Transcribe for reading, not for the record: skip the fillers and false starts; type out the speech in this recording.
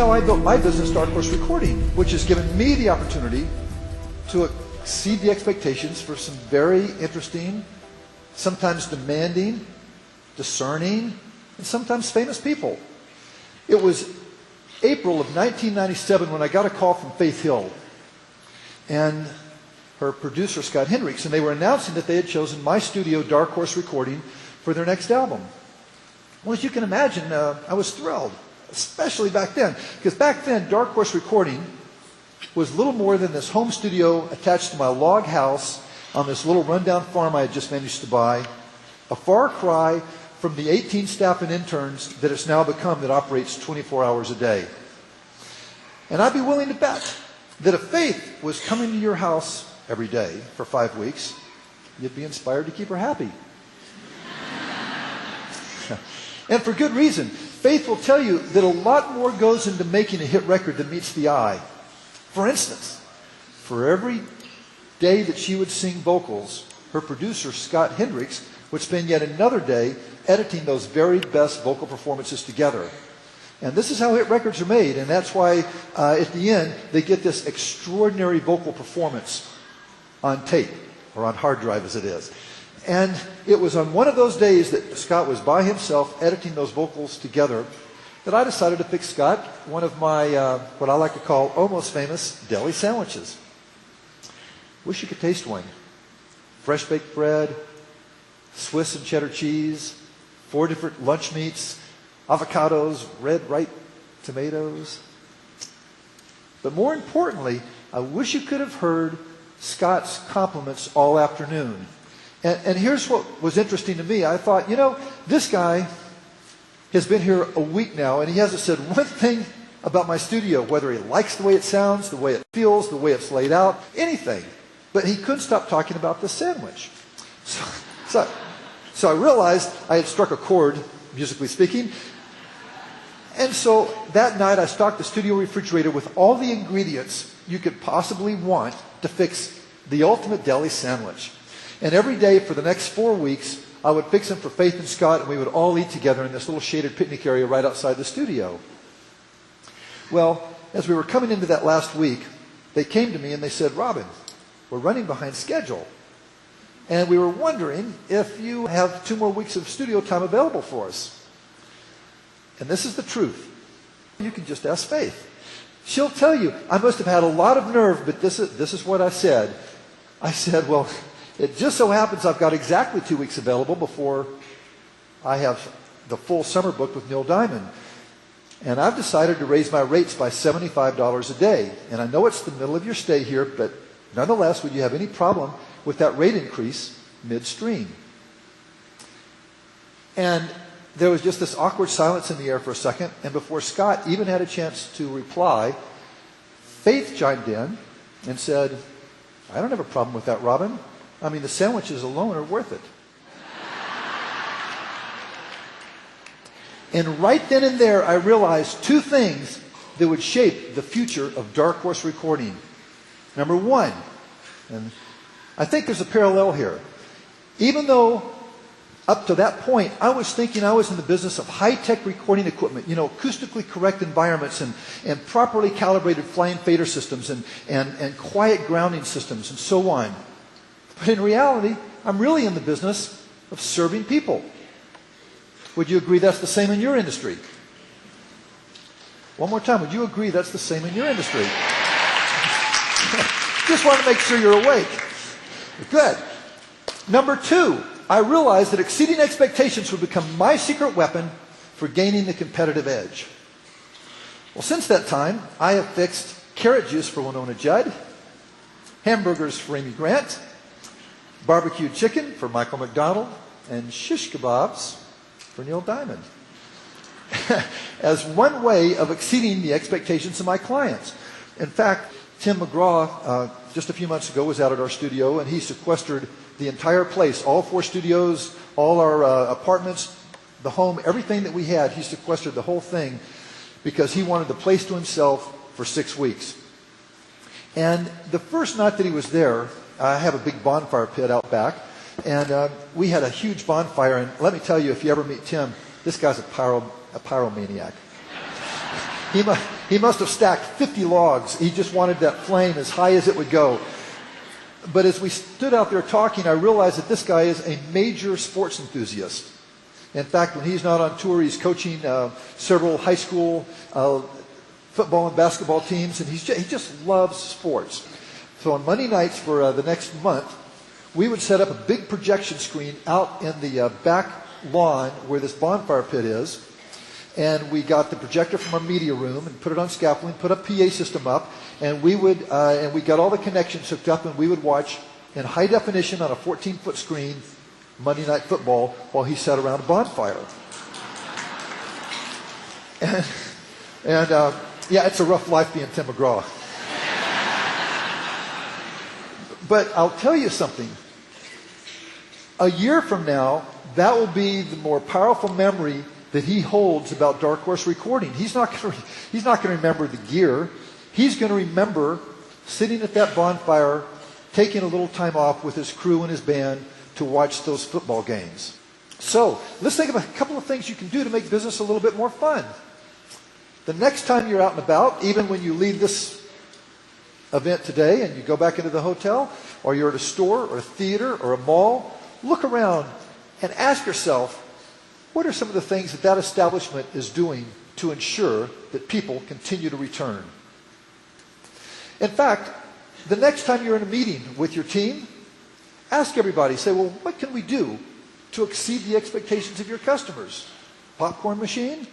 how I built my business, Dark Horse Recording, which has given me the opportunity to exceed the expectations for some very interesting, sometimes demanding, discerning, and sometimes famous people. It was April of 1997 when I got a call from Faith Hill and her producer, Scott Hendricks, and they were announcing that they had chosen my studio, Dark Horse Recording, for their next album. Well, as you can imagine, I was thrilled, especially back then, because back then, Dark Horse Recording was little more than this home studio attached to my log house on this little rundown farm I had just managed to buy, a far cry from the 18 staff and interns that it's now become that operates 24 hours a day. And I'd be willing to bet that if Faith was coming to your house every day for 5 weeks, you'd be inspired to keep her happy. And for good reason. Faith will tell you that a lot more goes into making a hit record than meets the eye. For instance, for every day that she would sing vocals, her producer, Scott Hendricks, would spend yet another day editing those very best vocal performances together. And this is how hit records are made, and that's why at the end they get this extraordinary vocal performance on tape, or on hard drive as it is. And it was on one of those days that Scott was by himself editing those vocals together that I decided to pick Scott one of my, what I like to call almost famous deli sandwiches. Wish you could taste one. Fresh baked bread, Swiss and cheddar cheese, 4 different lunch meats, avocados, red ripe tomatoes. But more importantly, I wish you could have heard Scott's compliments all afternoon. And here's what was interesting to me. I thought, you know, this guy has been here a week now, and he hasn't said one thing about my studio, whether he likes the way it sounds, the way it feels, the way it's laid out, anything. But he couldn't stop talking about the sandwich. So I realized I had struck a chord, musically speaking. And so that night I stocked the studio refrigerator with all the ingredients you could possibly want to fix the ultimate deli sandwich. And every day for the next 4 weeks, I would fix them for Faith and Scott, and we would all eat together in this little shaded picnic area right outside the studio. Well, as we were coming into that last week, they came to me and they said, Robin, we're running behind schedule. And we were wondering if you have 2 more weeks of studio time available for us. And this is the truth. You can just ask Faith. She'll tell you, I must have had a lot of nerve, but this is what I said. I said, well, it just so happens I've got exactly 2 weeks available before I have the full summer booked with Neil Diamond. And I've decided to raise my rates by $75 a day. And I know it's the middle of your stay here, but nonetheless, would you have any problem with that rate increase midstream? And there was just this awkward silence in the air for a second, and before Scott even had a chance to reply, Faith chimed in and said, I don't have a problem with that, Robin. I mean, the sandwiches alone are worth it. And right then and there, I realized 2 things that would shape the future of Dark Horse Recording. Number 1, and I think there's a parallel here. Even though up to that point, I was thinking I was in the business of high-tech recording equipment, you know, acoustically correct environments and properly calibrated flying fader systems and quiet grounding systems and so on. But in reality, I'm really in the business of serving people. Would you agree that's the same in your industry? One more time, would you agree that's the same in your industry? Just want to make sure you're awake. Good. Number 2, I realized that exceeding expectations would become my secret weapon for gaining the competitive edge. Well, since that time, I have fixed carrot juice for Winona Judd, hamburgers for Amy Grant, barbecued chicken for Michael McDonald, and shish kebabs for Neil Diamond. As one way of exceeding the expectations of my clients. In fact, Tim McGraw, just a few months ago, was out at our studio, and he sequestered the entire place, all 4 studios, all our apartments, the home, everything that we had. He sequestered the whole thing because he wanted the place to himself for 6 weeks. And the first night that he was there, I have a big bonfire pit out back, and we had a huge bonfire. And let me tell you, if you ever meet Tim, this guy's a pyromaniac. he must have stacked 50 logs. He just wanted that flame as high as it would go. But as we stood out there talking, I realized that this guy is a major sports enthusiast. In fact, when he's not on tour, he's coaching several high school football and basketball teams, and he just loves sports. So on Monday nights for the next month, we would set up a big projection screen out in the back lawn where this bonfire pit is, and we got the projector from our media room and put it on scaffolding, put a PA system up, and we got all the connections hooked up, and we would watch in high definition on a 14-foot screen Monday Night Football while he sat around a bonfire. And yeah, it's a rough life being Tim McGraw. But I'll tell you something. A year from now, that will be the more powerful memory that he holds about Dark Horse Recording. He's not going to remember the gear. He's going to remember sitting at that bonfire, taking a little time off with his crew and his band to watch those football games. So let's think of a couple of things you can do to make business a little bit more fun. The next time you're out and about, even when you leave this event today and you go back into the hotel, or you're at a store or a theater or a mall, look around and ask yourself, what are some of the things that establishment is doing to ensure that people continue to return? In fact, the next time you're in a meeting with your team, ask everybody, say, well, what can we do to exceed the expectations of your customers? Popcorn machine?